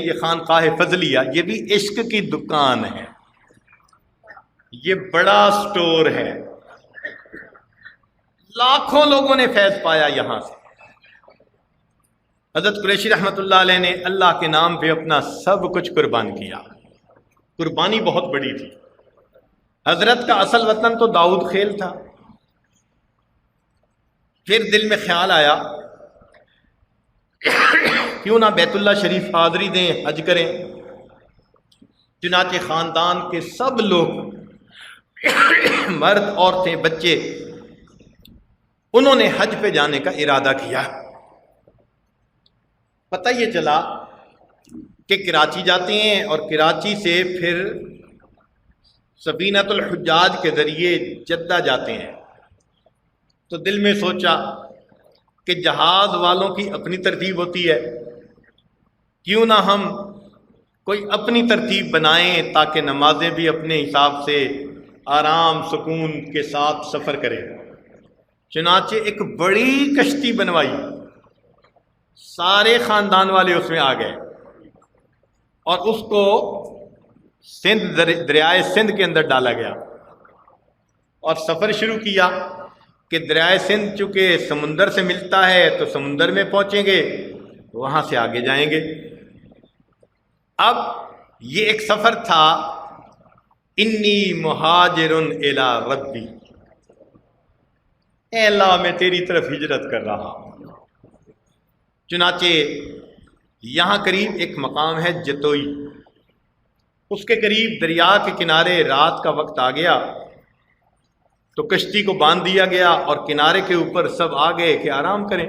یہ خانقاہ فضلیہ یہ بھی عشق کی دکان ہے، یہ بڑا سٹور ہے، لاکھوں لوگوں نے فیض پایا یہاں سے۔ حضرت قریشی رحمۃ اللہ علیہ نے اللہ کے نام پہ اپنا سب کچھ قربان کیا، قربانی بہت بڑی تھی۔ حضرت کا اصل وطن تو داؤد خیل تھا، پھر دل میں خیال آیا کیوں نہ بیت اللہ شریف حاضری دیں، حج کریں۔ چنانچہ خاندان کے سب لوگ مرد عورتیں بچے انہوں نے حج پہ جانے کا ارادہ کیا۔ پتہ یہ چلا کہ کراچی جاتے ہیں اور کراچی سے پھر سفینۃ الحجاج کے ذریعے جدہ جاتے ہیں، تو دل میں سوچا کہ جہاز والوں کی اپنی ترتیب ہوتی ہے، کیوں نہ ہم کوئی اپنی ترتیب بنائیں تاکہ نمازیں بھی اپنے حساب سے آرام سکون کے ساتھ سفر کریں۔ چنانچہ ایک بڑی کشتی بنوائی، سارے خاندان والے اس میں آ گئے اور اس کو سندھ دریائے سندھ کے اندر ڈالا گیا اور سفر شروع کیا کہ دریائے سندھ چونکہ سمندر سے ملتا ہے تو سمندر میں پہنچیں گے، وہاں سے آگے جائیں گے۔ اب یہ ایک سفر تھا، انی مہاجر الی ربی، اے اللہ میں تیری طرف ہجرت کر رہا ہوں۔ چنانچہ یہاں قریب ایک مقام ہے جتوئی، اس کے قریب دریا کے کنارے رات کا وقت آ گیا تو کشتی کو باندھ دیا گیا اور کنارے کے اوپر سب آ گئے کہ آرام کریں۔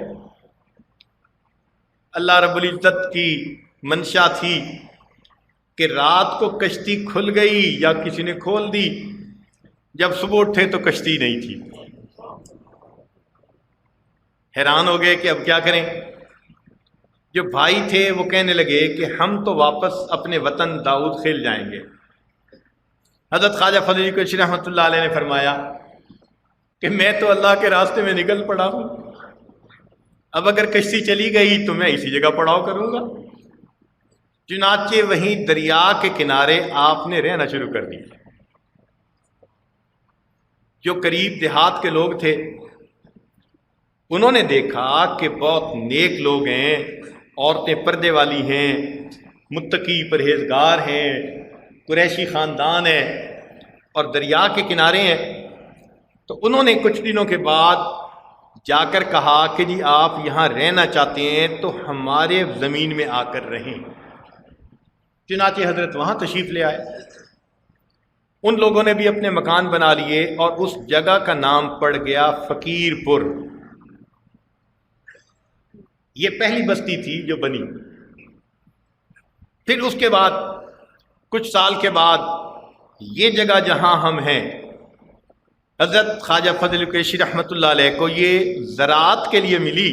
اللہ رب العزت کی منشا تھی کہ رات کو کشتی کھل گئی یا کسی نے کھول دی، جب صبح اٹھے تو کشتی نہیں تھی۔ حیران ہو گئے کہ اب کیا کریں۔ جو بھائی تھے وہ کہنے لگے کہ ہم تو واپس اپنے وطن داؤد خیل جائیں گے۔ حضرت خواجہ فضل علی قریشی رحمۃ اللہ علیہ نے فرمایا کہ میں تو اللہ کے راستے میں نکل پڑا ہوں، اب اگر کشتی چلی گئی تو میں اسی جگہ پڑاؤ کروں گا۔ چنانچہ وہیں دریا کے کنارے آپ نے رہنا شروع کر دیا۔ جو قریب دیہات کے لوگ تھے انہوں نے دیکھا کہ بہت نیک لوگ ہیں، عورتیں پردے والی ہیں، متقی پرہیزگار ہیں، قریشی خاندان ہے اور دریا کے کنارے ہیں، تو انہوں نے کچھ دنوں کے بعد جا کر کہا کہ جی آپ یہاں رہنا چاہتے ہیں تو ہمارے زمین میں آ کر رہیں۔ چنانچہ حضرت وہاں تشریف لے آئے، ان لوگوں نے بھی اپنے مکان بنا لیے اور اس جگہ کا نام پڑ گیا فقیر پور۔ یہ پہلی بستی تھی جو بنی۔ پھر اس کے بعد کچھ سال کے بعد یہ جگہ جہاں ہم ہیں، حضرت خواجہ فضل علی قریشی رحمۃ اللہ علیہ کو یہ زراعت کے لیے ملی،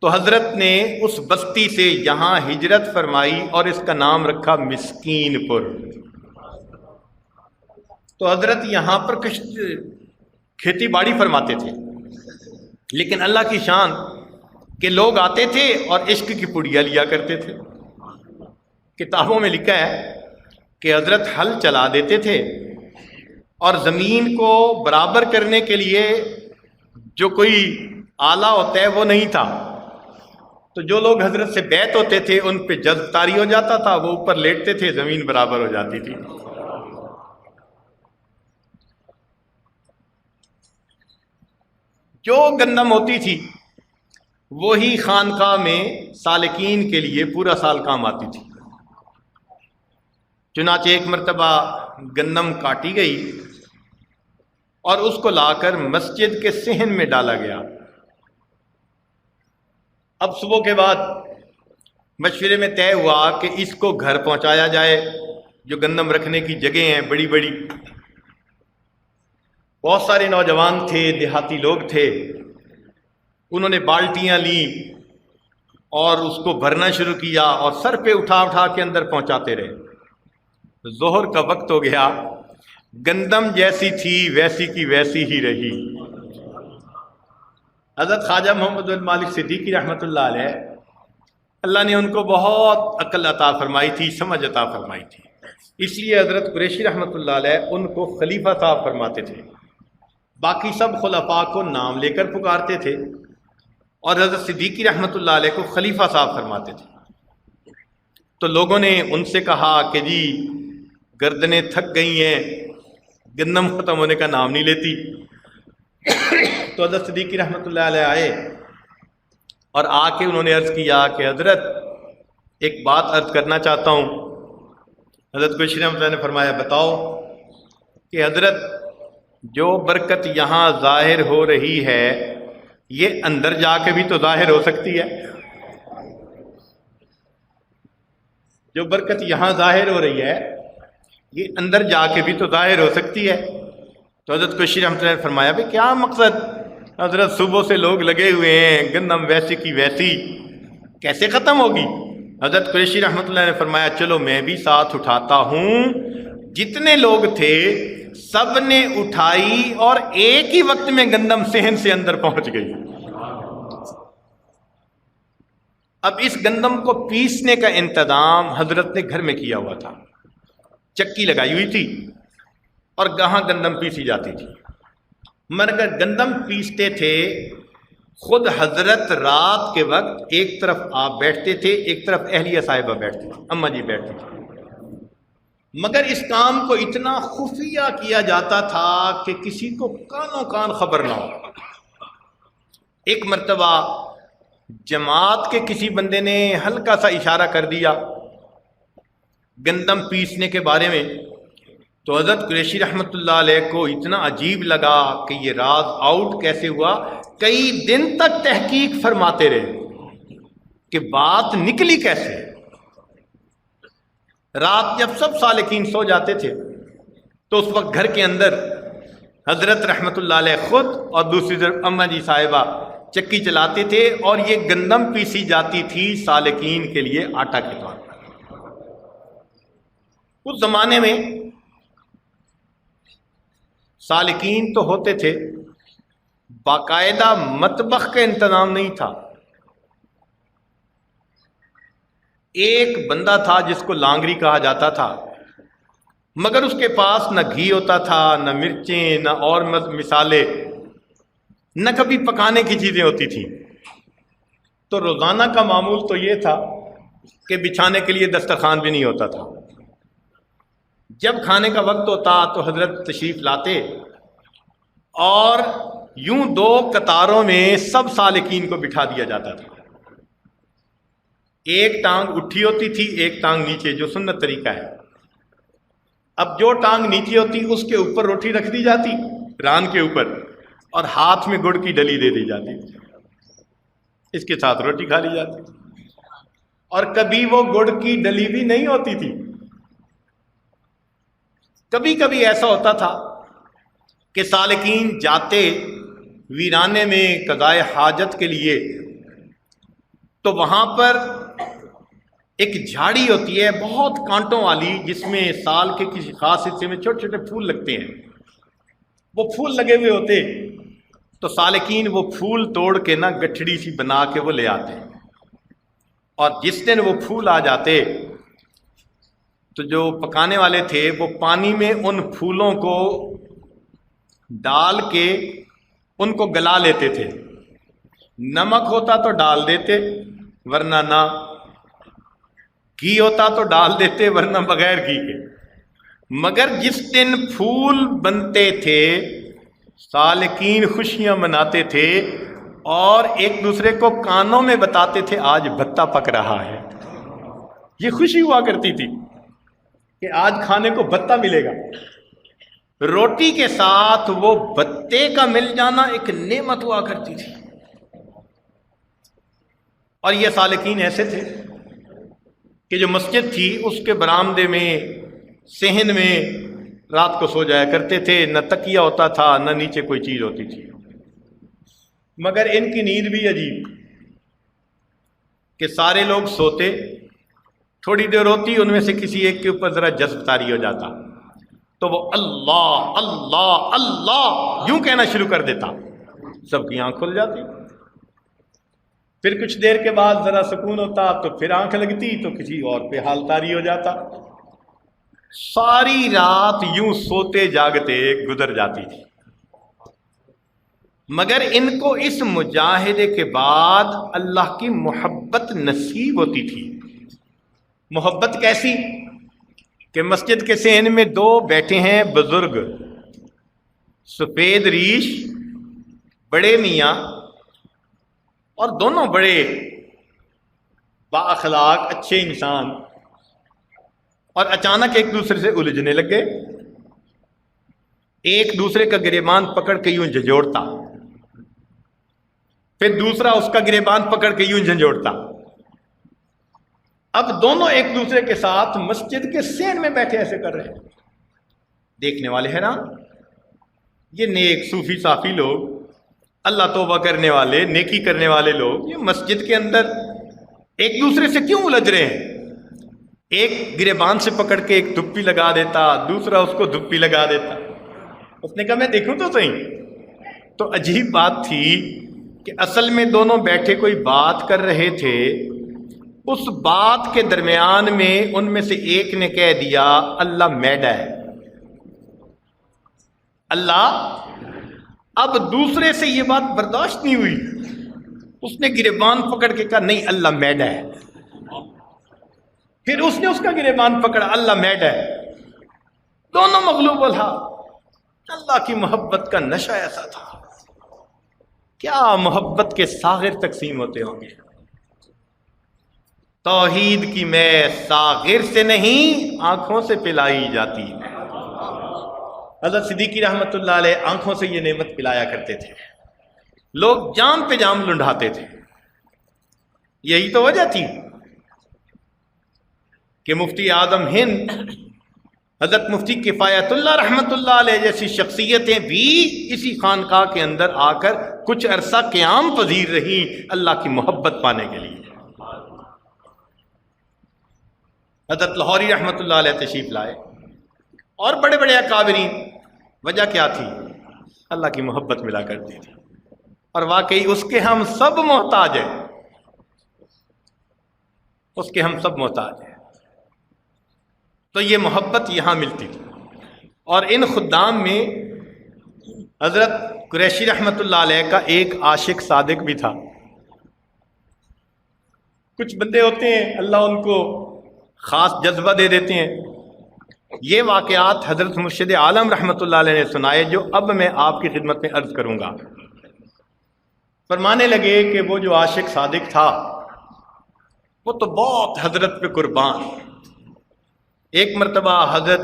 تو حضرت نے اس بستی سے یہاں ہجرت فرمائی اور اس کا نام رکھا مسکین پور۔ تو حضرت یہاں پر کھیتی باڑی فرماتے تھے، لیکن اللہ کی شان کہ لوگ آتے تھے اور عشق کی پڑیاں لیا کرتے تھے۔ کتابوں میں لکھا ہے کہ حضرت ہل چلا دیتے تھے اور زمین کو برابر کرنے کے لیے جو کوئی آلہ ہوتا ہے وہ نہیں تھا، تو جو لوگ حضرت سے بیعت ہوتے تھے ان پہ جذب طاری ہو جاتا تھا، وہ اوپر لیٹتے تھے، زمین برابر ہو جاتی تھی۔ جو گندم ہوتی تھی وہی خانقاہ میں سالکین کے لیے پورا سال کام آتی تھی۔ چنانچہ ایک مرتبہ گندم کاٹی گئی اور اس کو لا کر مسجد کے صحن میں ڈالا گیا۔ اب صبح کے بعد مشورے میں طے ہوا کہ اس کو گھر پہنچایا جائے، جو گندم رکھنے کی جگہیں ہیں بڑی بڑی۔ بہت سارے نوجوان تھے، دیہاتی لوگ تھے، انہوں نے بالٹیاں لیں اور اس کو بھرنا شروع کیا اور سر پہ اٹھا اٹھا کے اندر پہنچاتے رہے۔ ظہر کا وقت ہو گیا، گندم جیسی تھی ویسی کی ویسی ہی رہی۔ حضرت خواجہ محمد المالک صدیقی رحمۃ اللہ علیہ اللہ نے ان کو بہت عقل عطا فرمائی تھی، سمجھ عطا فرمائی تھی، اس لیے حضرت قریشی رحمۃ اللہ علیہ ان کو خلیفہ صاحب فرماتے تھے، باقی سب خلفاء کو نام لے کر پکارتے تھے، اور حضرت صدیقی رحمۃ اللہ علیہ کو خلیفہ صاحب فرماتے تھے۔ تو لوگوں نے ان سے کہا کہ جی گردنیں تھک گئی ہیں، گندم ختم ہونے کا نام نہیں لیتی۔ تو حضرت صدیقی رحمۃ اللہ علیہ آئے اور آ کے انہوں نے عرض کیا کہ حضرت ایک بات عرض کرنا چاہتا ہوں۔ حضرت قریشی رحمۃ اللہ نے فرمایا بتاؤ کہ حضرت جو برکت یہاں ظاہر ہو رہی ہے یہ اندر جا کے بھی تو ظاہر ہو سکتی ہے، جو برکت یہاں ظاہر ہو رہی ہے یہ اندر جا کے بھی تو ظاہر ہو سکتی ہے۔ تو حضرت قریشی رحمۃ اللہ نے فرمایا بھائی کیا مقصد، حضرت صبح سے لوگ لگے ہوئے ہیں، گندم ویسی کی ویسی کیسے ختم ہوگی؟ حضرت قریشی رحمۃ اللہ نے فرمایا چلو میں بھی ساتھ اٹھاتا ہوں۔ جتنے لوگ تھے سب نے اٹھائی اور ایک ہی وقت میں گندم صحن سے اندر پہنچ گئی۔ اب اس گندم کو پیسنے کا انتظام حضرت نے گھر میں کیا ہوا تھا، چکی لگائی ہوئی تھی اور گہاں گندم پیسی جاتی تھی، مگر گندم پیستے تھے خود حضرت رات کے وقت ایک طرف آپ بیٹھتے تھے، ایک طرف اہلیہ صاحبہ بیٹھتی تھی، اماں جی بیٹھتی تھی، مگر اس کام کو اتنا خفیہ کیا جاتا تھا کہ کسی کو کانوں کان خبر نہ ہو۔ ایک مرتبہ جماعت کے کسی بندے نے ہلکا سا اشارہ کر دیا گندم پیسنے کے بارے میں، تو حضرت قریشی رحمۃ اللہ علیہ کو اتنا عجیب لگا کہ یہ راز آؤٹ کیسے ہوا، کئی دن تک تحقیق فرماتے رہے کہ بات نکلی کیسے۔ رات جب سب سالکین سو جاتے تھے تو اس وقت گھر کے اندر حضرت رحمۃ اللہ علیہ خود اور دوسری طرف اماں جی صاحبہ چکی چلاتے تھے، اور یہ گندم پیسی جاتی تھی سالکین کے لیے آٹا کے طور پر۔ اس زمانے میں سالکین تو ہوتے تھے، باقاعدہ مطبخ کا انتظام نہیں تھا۔ ایک بندہ تھا جس کو لانگری کہا جاتا تھا، مگر اس کے پاس نہ گھی ہوتا تھا، نہ مرچیں، نہ اور مسالے، نہ کبھی پکانے کی چیزیں ہوتی تھیں۔ تو روزانہ کا معمول تو یہ تھا کہ بچھانے کے لیے دسترخوان بھی نہیں ہوتا تھا۔ جب کھانے کا وقت ہوتا تو حضرت تشریف لاتے اور یوں دو قطاروں میں سب سالکین کو بٹھا دیا جاتا تھا، ایک ٹانگ اٹھی ہوتی تھی، ایک ٹانگ نیچے، جو سنت طریقہ ہے۔ اب جو ٹانگ نیچے ہوتی اس کے اوپر روٹی رکھ دی جاتی، ران کے اوپر، اور ہاتھ میں گڑ کی ڈلی دے دی جاتی، اس کے ساتھ روٹی کھا لی جاتی۔ اور کبھی وہ گڑ کی ڈلی بھی نہیں ہوتی تھی، کبھی کبھی ایسا ہوتا تھا کہ سالکین جاتے ویرانے میں قضائے حاجت کے لیے، تو وہاں پر ایک جھاڑی ہوتی ہے بہت کانٹوں والی، جس میں سال کے کسی خاص حصے میں چھوٹے چھوٹے پھول لگتے ہیں، وہ پھول لگے ہوئے ہوتے، تو سالکین وہ پھول توڑ کے نا گٹھڑی سی بنا کے وہ لے آتے، اور جس دن وہ پھول آ جاتے تو جو پکانے والے تھے وہ پانی میں ان پھولوں کو ڈال کے ان کو گلا لیتے تھے، نمک ہوتا تو ڈال دیتے ورنہ نہ، گھی ہوتا تو ڈال دیتے ورنہ بغیر گھی کے، مگر جس دن پھول بنتے تھے سالکین خوشیاں مناتے تھے اور ایک دوسرے کو کانوں میں بتاتے تھے آج بھتہ پک رہا ہے۔ یہ خوشی ہوا کرتی تھی کہ آج کھانے کو بھتہ ملے گا۔ روٹی کے ساتھ وہ بھتے کا مل جانا ایک نعمت ہوا کرتی تھی۔ اور یہ سالکین ایسے تھے کہ جو مسجد تھی اس کے برآمدے میں صحن میں رات کو سو جایا کرتے تھے، نہ تکیہ ہوتا تھا نہ نیچے کوئی چیز ہوتی تھی، مگر ان کی نیند بھی عجیب کہ سارے لوگ سوتے، تھوڑی دیر ہوتی ان میں سے کسی ایک کے اوپر ذرا جذب طاری ہو جاتا تو وہ اللہ اللہ اللہ یوں کہنا شروع کر دیتا، سب کی آنکھ کھل جاتی۔ پھر کچھ دیر کے بعد ذرا سکون ہوتا تو پھر آنکھ لگتی تو کسی اور پہ حال طاری ہو جاتا. ساری رات یوں سوتے جاگتے گزر جاتی تھی. مگر ان کو اس مجاہدے کے بعد اللہ کی محبت نصیب ہوتی تھی. محبت کیسی کہ مسجد کے صحن میں دو بیٹھے ہیں بزرگ، سفید ریش، بڑے میاں، اور دونوں بڑے با اخلاق اچھے انسان، اور اچانک ایک دوسرے سے الجھنے لگ گئے. ایک دوسرے کا گریبان پکڑ کے یوں جھنجھوڑتا، پھر دوسرا اس کا گریبان پکڑ کے یوں جھنجھوڑتا. اب دونوں ایک دوسرے کے ساتھ مسجد کے صحن میں بیٹھے ایسے کر رہے ہیں. دیکھنے والے ہیں نا، یہ نیک صوفی صافی لوگ، اللہ توبہ کرنے والے، نیکی کرنے والے لوگ، یہ مسجد کے اندر ایک دوسرے سے کیوں الجھ رہے ہیں؟ ایک گریبان سے پکڑ کے ایک دھپی لگا دیتا، دوسرا اس کو دھپی لگا دیتا. اس نے کہا میں دیکھوں تو صحیح. تو عجیب بات تھی کہ اصل میں دونوں بیٹھے کوئی بات کر رہے تھے. اس بات کے درمیان میں ان میں سے ایک نے کہہ دیا اللہ میڈا ہے. اللہ، اب دوسرے سے یہ بات برداشت نہیں ہوئی، اس نے گریبان پکڑ کے کہا نہیں اللہ میڈا ہے. پھر اس نے اس کا گریبان پکڑا، اللہ میڈا ہے. دونوں مغلوب الحال. اللہ کی محبت کا نشہ ایسا تھا. کیا محبت کے ساغر تقسیم ہوتے ہوں گے. توحید کی میں ساغر سے نہیں آنکھوں سے پلائی جاتی ہے. حضرت صدیقی رحمت اللہ علیہ آنکھوں سے یہ نعمت پلایا کرتے تھے. لوگ جام پہ جام لنڈھاتے تھے. یہی تو وجہ تھی کہ مفتی اعظم ہند حضرت مفتی کفایت اللہ رحمت اللہ علیہ جیسی شخصیتیں بھی اسی خانقاہ کے اندر آ کر کچھ عرصہ قیام پذیر رہیں اللہ کی محبت پانے کے لیے. حضرت لاہوری رحمت اللہ علیہ تشریف لائے اور بڑے بڑے اکابرین. وجہ کیا تھی؟ اللہ کی محبت ملا کرتی تھی. اور واقعی اس کے ہم سب محتاج ہیں، اس کے ہم سب محتاج ہیں. تو یہ محبت یہاں ملتی تھی. اور ان خدام میں حضرت قریشی رحمت اللہ علیہ کا ایک عاشق صادق بھی تھا. کچھ بندے ہوتے ہیں اللہ ان کو خاص جذبہ دے دیتے ہیں. یہ واقعات حضرت مرشد عالم رحمت اللہ علیہ نے سنائے جو اب میں آپ کی خدمت میں عرض کروں گا. فرمانے لگے کہ وہ جو عاشق صادق تھا وہ تو بہت حضرت پہ قربان. ایک مرتبہ حضرت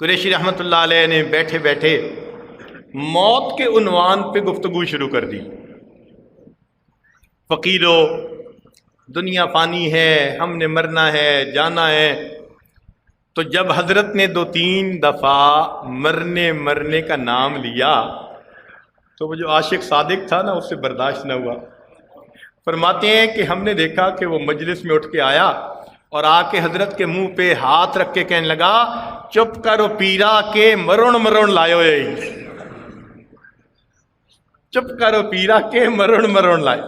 قریشی رحمت اللہ علیہ نے بیٹھے بیٹھے موت کے عنوان پہ گفتگو شروع کر دی. فقیرو، دنیا فانی ہے، ہم نے مرنا ہے، جانا ہے. تو جب حضرت نے 2-3 دفعہ مرنے کا نام لیا تو وہ جو عاشق صادق تھا نا اس سے برداشت نہ ہوا. فرماتے ہیں کہ ہم نے دیکھا کہ وہ مجلس میں اٹھ کے آیا اور آ کے حضرت کے منہ پہ ہاتھ رکھ کے کہنے لگا چپ کرو پیرا کے مرون لائے. چپ کرو پیرا کے مرون لائے.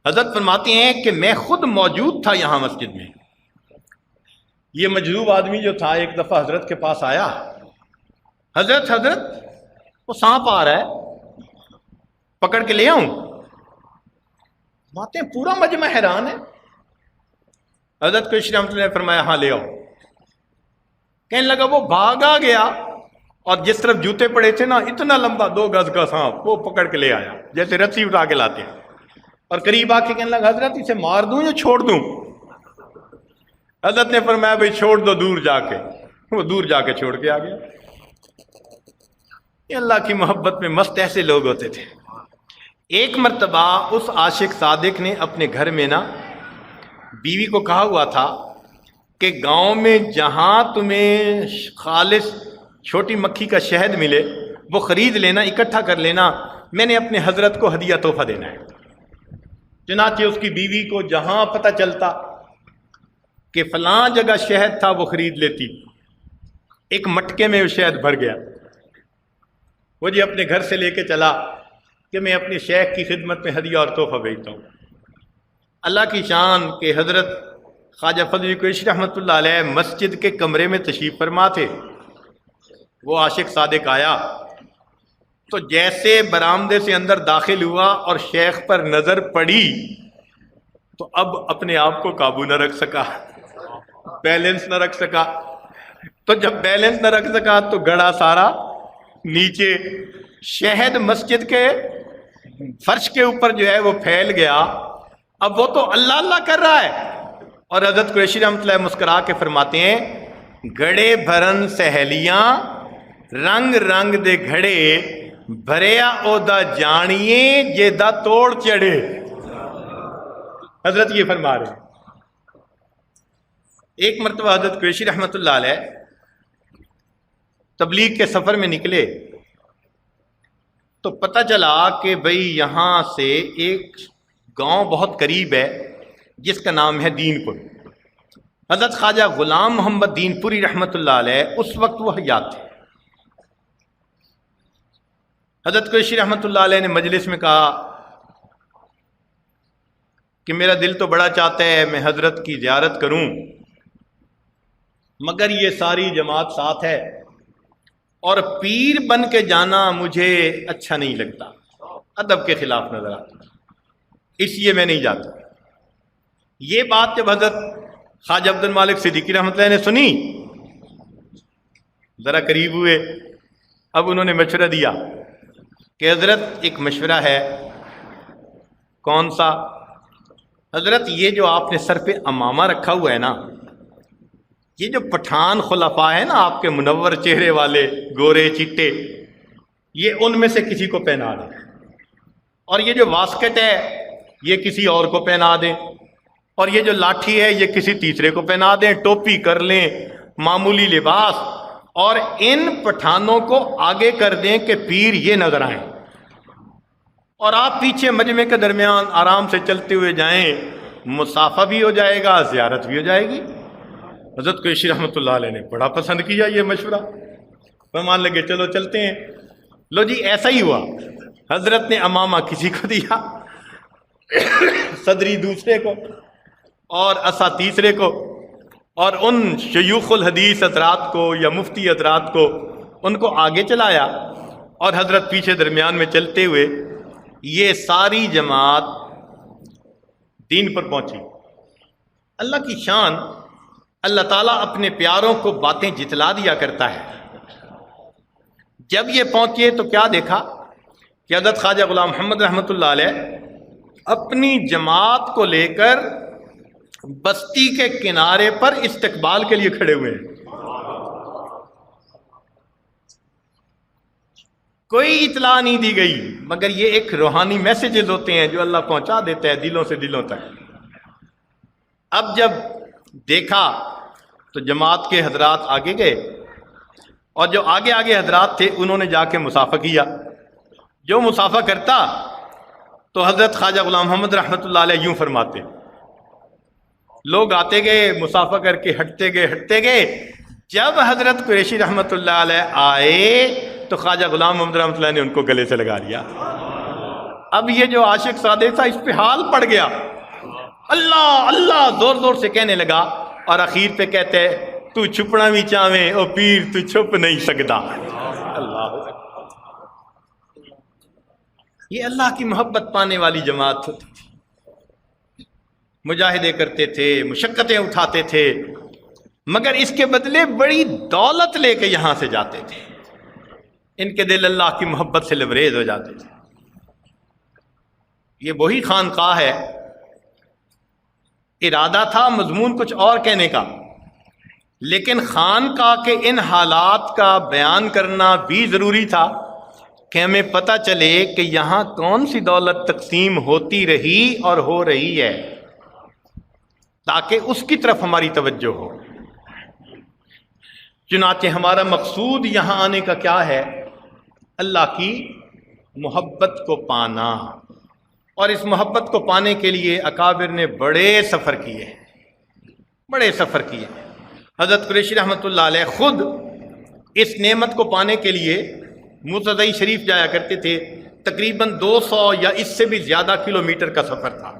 حضرت فرماتے ہیں کہ میں خود موجود تھا یہاں مسجد میں. یہ مجذوب آدمی جو تھا ایک دفعہ حضرت کے پاس آیا، حضرت وہ سانپ آ رہا ہے، پکڑ کے لے آؤں؟ باتیں پورا مجمع حیران ہے. حضرت کو رحمت اللہ نے فرمایا ہاں لے آؤ. کہنے لگا وہ بھاگا گیا اور جس طرف جوتے پڑے تھے نا اتنا لمبا 2 گز کا سانپ وہ پکڑ کے لے آیا جیسے رسی اٹھا کے لاتے ہیں. اور قریب آ کے کہنے لگا حضرت اسے مار دوں یا چھوڑ دوں؟ حضرت نے فرمایا بھائی چھوڑ دو دور جا کے. وہ دور جا کے چھوڑ کے آ گیا. یہ اللہ کی محبت میں مست ایسے لوگ ہوتے تھے. ایک مرتبہ اس عاشق صادق نے اپنے گھر میں نا بیوی کو کہا ہوا تھا کہ گاؤں میں جہاں تمہیں خالص چھوٹی مکھی کا شہد ملے وہ خرید لینا، اکٹھا کر لینا، میں نے اپنے حضرت کو ہدیہ تحفہ دینا ہے. چنانچہ اس کی بیوی کو جہاں پتہ چلتا کہ فلاں جگہ شہد تھا وہ خرید لیتی. ایک مٹکے میں وہ شہد بھر گیا. وہ جی اپنے گھر سے لے کے چلا کہ میں اپنے شیخ کی خدمت میں ہدیہ اور تحفہ بھیجتا ہوں۔ اللہ کی شان کہ حضرت خواجہ فضل قریشی رحمۃ اللہ علیہ مسجد کے کمرے میں تشریف فرما تھے۔ وہ عاشق صادق آیا تو جیسے برآمدے سے اندر داخل ہوا اور شیخ پر نظر پڑی تو اب اپنے آپ کو قابو نہ رکھ سکا، بیلنس نہ رکھ سکا۔ تو جب بیلنس نہ رکھ سکا تو گڑا سارا نیچے، شہد مسجد کے فرش کے اوپر جو ہے وہ پھیل گیا۔ اب وہ تو اللہ اللہ کر رہا ہے، اور حضرت قریشی رحمۃ اللہ مسکرا کے فرماتے ہیں گڑے بھرن سہیلیاں رنگ رنگ دے گھڑے بھریا او دا جانیے جے دا توڑ چڑھے۔ حضرت یہ فرما رہے ہیں۔ ایک مرتبہ حضرت قریشی رحمۃ اللہ علیہ تبلیغ کے سفر میں نکلے تو پتہ چلا کہ بھئی یہاں سے ایک گاؤں بہت قریب ہے جس کا نام ہے دین پور۔ حضرت خواجہ غلام محمد دین پوری رحمۃ اللہ علیہ اس وقت وہ حیات تھے۔ حضرت قریشی رحمۃ اللہ علیہ نے مجلس میں کہا کہ میرا دل تو بڑا چاہتا ہے میں حضرت کی زیارت کروں، مگر یہ ساری جماعت ساتھ ہے اور پیر بن کے جانا مجھے اچھا نہیں لگتا، ادب کے خلاف نظر آتا، اس لیے میں نہیں جاتا۔ یہ بات جب حضرت خواجہ عبد المالک صدیقی رحمۃ اللہ نے سنی، ذرا قریب ہوئے، اب انہوں نے مشورہ دیا کہ حضرت ایک مشورہ ہے۔ کون سا؟ حضرت یہ جو آپ نے سر پہ امامہ رکھا ہوا ہے نا، یہ جو پٹھان خلفاء ہیں نا آپ کے منور چہرے والے گورے چٹے، یہ ان میں سے کسی کو پہنا دیں، اور یہ جو واسکٹ ہے یہ کسی اور کو پہنا دیں، اور یہ جو لاٹھی ہے یہ کسی تیسرے کو پہنا دیں، ٹوپی کر لیں، معمولی لباس، اور ان پٹھانوں کو آگے کر دیں کہ پیر یہ نظر آئیں، اور آپ پیچھے مجمع کے درمیان آرام سے چلتے ہوئے جائیں، مسافہ بھی ہو جائے گا، زیارت بھی ہو جائے گی۔ حضرت قریشی رحمۃ اللہ علیہ نے بڑا پسند کیا یہ مشورہ، فرمان لگے چلو چلتے ہیں۔ لو جی ایسا ہی ہوا، حضرت نے امامہ کسی کو دیا، صدری دوسرے کو، اور عصا تیسرے کو، اور ان شیوخ الحدیث حضرات کو یا مفتی حضرات کو ان کو آگے چلایا، اور حضرت پیچھے درمیان میں چلتے ہوئے یہ ساری جماعت دین پر پہنچی۔ اللہ کی شان، اللہ تعالیٰ اپنے پیاروں کو باتیں جتلا دیا کرتا ہے۔ جب یہ پہنچے تو کیا دیکھا کہ حضرت خواجہ غلام محمد رحمۃ اللہ علیہ اپنی جماعت کو لے کر بستی کے کنارے پر استقبال کے لیے کھڑے ہوئے ہیں۔ کوئی اطلاع نہیں دی گئی، مگر یہ ایک روحانی میسیجز ہوتے ہیں جو اللہ پہنچا دیتا ہے دلوں سے دلوں تک۔ اب جب دیکھا تو جماعت کے حضرات آگے گئے، اور جو آگے آگے حضرات تھے انہوں نے جا کے مصافحہ کیا۔ جو مصافحہ کرتا تو حضرت خواجہ غلام محمد رحمۃ اللہ علیہ یوں فرماتے، لوگ آتے گئے مصافحہ کر کے ہٹتے گئے۔ جب حضرت قریشی رحمۃ اللہ علیہ آئے تو خواجہ غلام محمد رحمۃ اللہ نے ان کو گلے سے لگا لیا۔ اب یہ جو عاشق صادق تھا اس پہ حال پڑ گیا، اللہ اللہ زور زور سے کہنے لگا، اور اخیر پہ کہتے تو چھپنا بھی چاہے او پیر تو چھپ نہیں سکتا۔ اللہ، یہ اللہ کی محبت پانے والی جماعت ہوتی تھی۔ مجاہدے کرتے تھے، مشقتیں اٹھاتے تھے، مگر اس کے بدلے بڑی دولت لے کے یہاں سے جاتے تھے۔ ان کے دل اللہ کی محبت سے لبریز ہو جاتے تھے۔ یہ وہی خانقاہ ہے، ارادہ تھا مضمون کچھ اور کہنے کا، لیکن خانقاہ کے ان حالات کا بیان کرنا بھی ضروری تھا کہ ہمیں پتہ چلے کہ یہاں کون سی دولت تقسیم ہوتی رہی اور ہو رہی ہے، تاکہ اس کی طرف ہماری توجہ ہو۔ چنانچہ ہمارا مقصود یہاں آنے کا کیا ہے؟ اللہ کی محبت کو پانا، اور اس محبت کو پانے کے لیے اکابر نے بڑے سفر کیے۔ حضرت قریشی رحمۃ اللہ علیہ خود اس نعمت کو پانے کے لیے موسیٰ شریف جایا کرتے تھے، تقریباً 200 یا اس سے بھی زیادہ کلومیٹر کا سفر تھا۔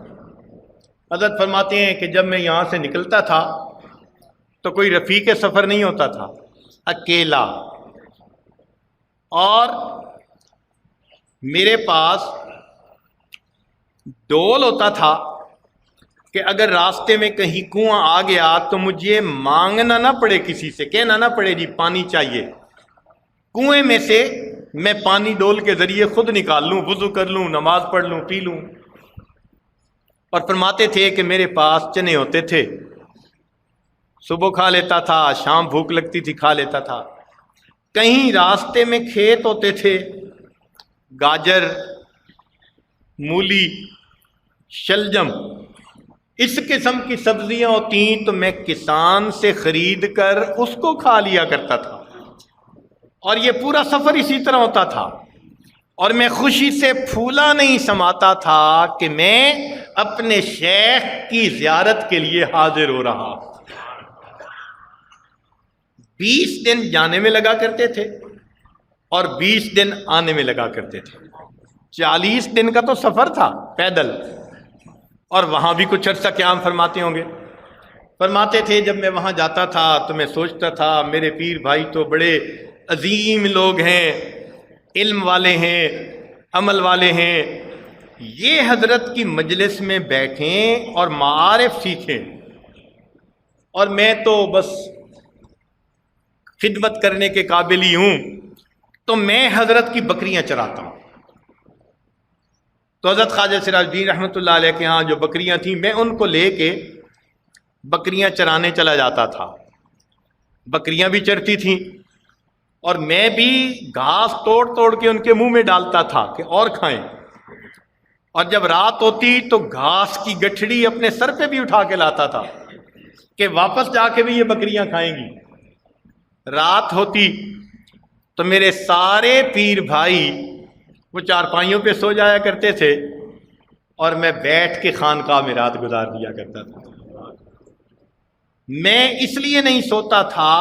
حضرت فرماتے ہیں کہ جب میں یہاں سے نکلتا تھا تو کوئی رفیق سفر نہیں ہوتا تھا، اکیلا، اور میرے پاس ڈول ہوتا تھا کہ اگر راستے میں کہیں کنواں آ گیا تو مجھے مانگنا نہ پڑے، کسی سے کہنا نہ پڑے جی پانی چاہیے، کنویں میں سے میں پانی ڈول کے ذریعے خود نکال لوں، وضو کر لوں، نماز پڑھ لوں، پی لوں۔ اور فرماتے تھے کہ میرے پاس چنے ہوتے تھے، صبح کھا لیتا تھا، شام بھوک لگتی تھی کھا لیتا تھا۔ کہیں راستے میں کھیت ہوتے تھے، گاجر، مولی، شلجم، اس قسم کی سبزیاں ہوتی تو میں کسان سے خرید کر اس کو کھا لیا کرتا تھا، اور یہ پورا سفر اسی طرح ہوتا تھا، اور میں خوشی سے پھولا نہیں سماتا تھا کہ میں اپنے شیخ کی زیارت کے لیے حاضر ہو رہا۔ 20 دن جانے میں لگا کرتے تھے اور 20 دن آنے میں لگا کرتے تھے، 40 دن کا تو سفر تھا پیدل، اور وہاں بھی کچھ عرصہ قیام فرماتے ہوں گے۔ فرماتے تھے جب میں وہاں جاتا تھا تو میں سوچتا تھا میرے پیر بھائی تو بڑے عظیم لوگ ہیں، علم والے ہیں، عمل والے ہیں، یہ حضرت کی مجلس میں بیٹھیں اور معارف سیکھیں، اور میں تو بس خدمت کرنے کے قابل ہی ہوں، تو میں حضرت کی بکریاں چراتا ہوں۔ تو حضرت خواجہ سراج الدین رحمۃ اللہ علیہ کے ہاں جو بکریاں تھیں، میں ان کو لے کے بکریاں چرانے چلا جاتا تھا، بکریاں بھی چرتی تھیں، اور میں بھی گھاس توڑ توڑ کے ان کے منہ میں ڈالتا تھا کہ اور کھائیں، اور جب رات ہوتی تو گھاس کی گٹھڑی اپنے سر پہ بھی اٹھا کے لاتا تھا کہ واپس جا کے بھی یہ بکریاں کھائیں گی۔ رات ہوتی تو میرے سارے پیر بھائی وہ چارپائیوں پہ سو جایا کرتے تھے، اور میں بیٹھ کے خانقاہ میں رات گزار دیا کرتا تھا۔ میں اس لیے نہیں سوتا تھا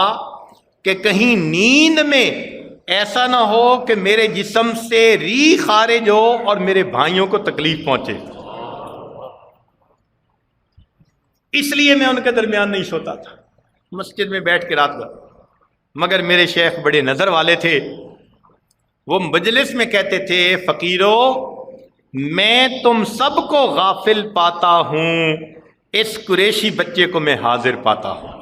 کہ کہیں نیند میں ایسا نہ ہو کہ میرے جسم سے ری خارج ہو اور میرے بھائیوں کو تکلیف پہنچے، اس لیے میں ان کے درمیان نہیں سوتا تھا، مسجد میں بیٹھ کے رات بھر۔ مگر میرے شیخ بڑے نظر والے تھے، وہ مجلس میں کہتے تھے فقیرو میں تم سب کو غافل پاتا ہوں، اس قریشی بچے کو میں حاضر پاتا ہوں۔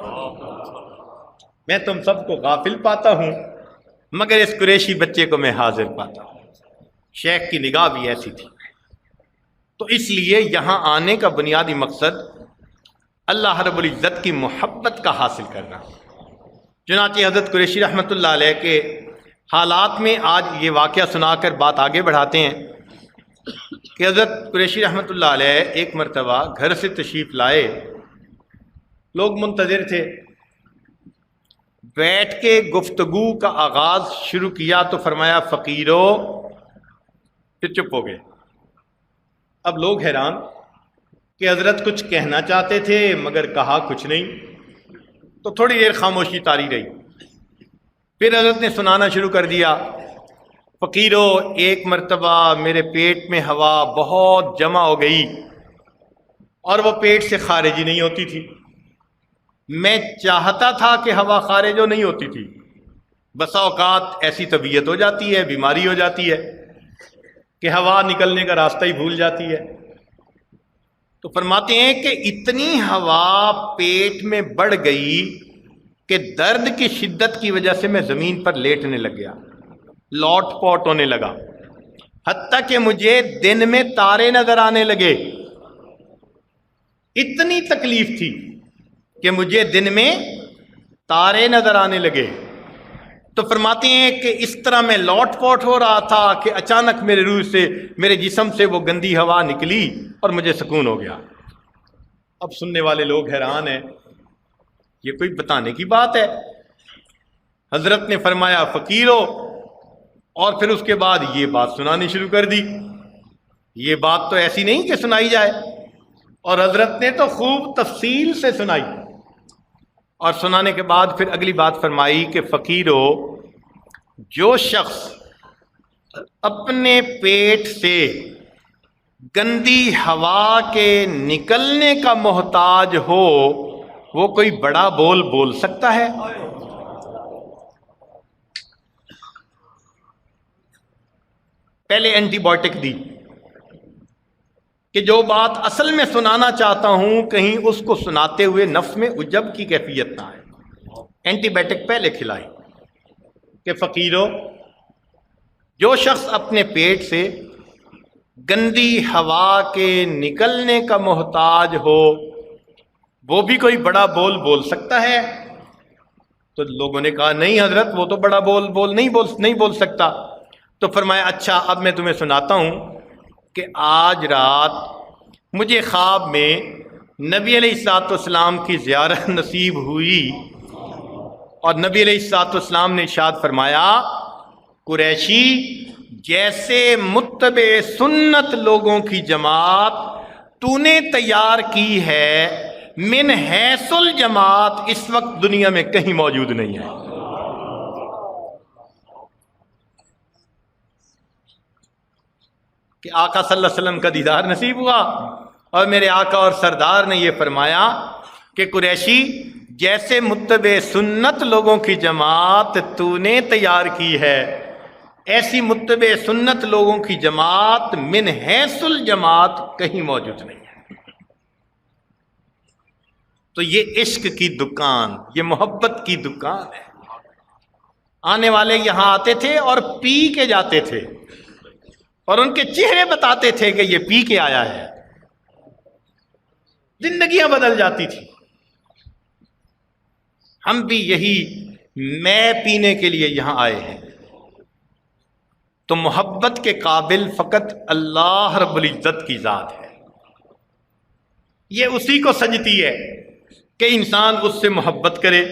میں تم سب کو غافل پاتا ہوں مگر اس قریشی بچے کو میں حاضر پاتا ہوں۔ شیخ کی نگاہ بھی ایسی تھی۔ تو اس لیے یہاں آنے کا بنیادی مقصد اللہ رب العزت کی محبت کا حاصل کرنا۔ چنانچہ حضرت قریشی رحمۃ اللہ علیہ کے حالات میں آج یہ واقعہ سنا کر بات آگے بڑھاتے ہیں کہ حضرت قریشی رحمۃ اللہ علیہ ایک مرتبہ گھر سے تشریف لائے، لوگ منتظر تھے، بیٹھ کے گفتگو کا آغاز شروع کیا تو فرمایا فقیرو، پھر چپ ہو گئے۔ اب لوگ حیران کہ حضرت کچھ کہنا چاہتے تھے مگر کہا کچھ نہیں، تو تھوڑی دیر خاموشی طاری رہی۔ پھر حضرت نے سنانا شروع کر دیا، فقیرو ایک مرتبہ میرے پیٹ میں ہوا بہت جمع ہو گئی اور وہ پیٹ سے خارج ہی نہیں ہوتی تھی، میں چاہتا تھا کہ ہوا خارج ہو، نہیں ہوتی تھی، بسا اوقات ایسی طبیعت ہو جاتی ہے، بیماری ہو جاتی ہے کہ ہوا نکلنے کا راستہ ہی بھول جاتی ہے۔ تو فرماتے ہیں کہ اتنی ہوا پیٹ میں بڑھ گئی کہ درد کی شدت کی وجہ سے میں زمین پر لیٹنے لگ گیا، لوٹ پوٹ ہونے لگا، حتیٰ کہ مجھے دن میں تارے نظر آنے لگے۔ اتنی تکلیف تھی کہ مجھے دن میں تارے نظر آنے لگے۔ تو فرماتے ہیں کہ اس طرح میں لوٹ پوٹ ہو رہا تھا کہ اچانک میرے روح سے، میرے جسم سے وہ گندی ہوا نکلی اور مجھے سکون ہو گیا۔ اب سننے والے لوگ حیران ہیں، یہ کوئی بتانے کی بات ہے؟ حضرت نے فرمایا فقیرو، اور پھر اس کے بعد یہ بات سنانی شروع کر دی۔ یہ بات تو ایسی نہیں کہ سنائی جائے، اور حضرت نے تو خوب تفصیل سے سنائی، اور سنانے کے بعد پھر اگلی بات فرمائی کہ فقیرو، جو شخص اپنے پیٹ سے گندی ہوا کے نکلنے کا محتاج ہو، وہ کوئی بڑا بول بول سکتا ہے؟ پہلے اینٹی بایوٹک دی کہ جو بات اصل میں سنانا چاہتا ہوں کہیں اس کو سناتے ہوئے نفس میں عجب کی کیفیت نہ آئے، اینٹی بایوٹک پہلے کھلائی کہ فقیرو، جو شخص اپنے پیٹ سے گندی ہوا کے نکلنے کا محتاج ہو وہ بھی کوئی بڑا بول بول سکتا ہے؟ تو لوگوں نے کہا نہیں حضرت، وہ تو بڑا بول نہیں بول سکتا۔ تو فرمایا اچھا اب میں تمہیں سناتا ہوں کہ آج رات مجھے خواب میں نبی علیہ الصلوۃ والسلام کی زیارت نصیب ہوئی، اور نبی علیہ الصلوۃ والسلام نے ارشاد فرمایا، قریشی جیسے متبع سنت لوگوں کی جماعت تو نے تیار کی ہے، من حیث الجماعت اس وقت دنیا میں کہیں موجود نہیں ہے۔ کہ آقا صلی اللہ علیہ وسلم کا دیدار نصیب ہوا اور میرے آقا اور سردار نے یہ فرمایا کہ قریشی جیسے متبع سنت لوگوں کی جماعت تو نے تیار کی ہے، ایسی متبع سنت لوگوں کی جماعت من حیث الجماعت کہیں موجود نہیں ہے۔ تو یہ عشق کی دکان، یہ محبت کی دکان ہے۔ آنے والے یہاں آتے تھے اور پی کے جاتے تھے، اور ان کے چہرے بتاتے تھے کہ یہ پی کے آیا ہے، زندگیاں بدل جاتی تھی۔ ہم بھی یہی میں پینے کے لیے یہاں آئے ہیں۔ تو محبت کے قابل فقط اللہ رب العزت کی ذات ہے، یہ اسی کو سجتی ہے کہ انسان اس سے محبت کرے،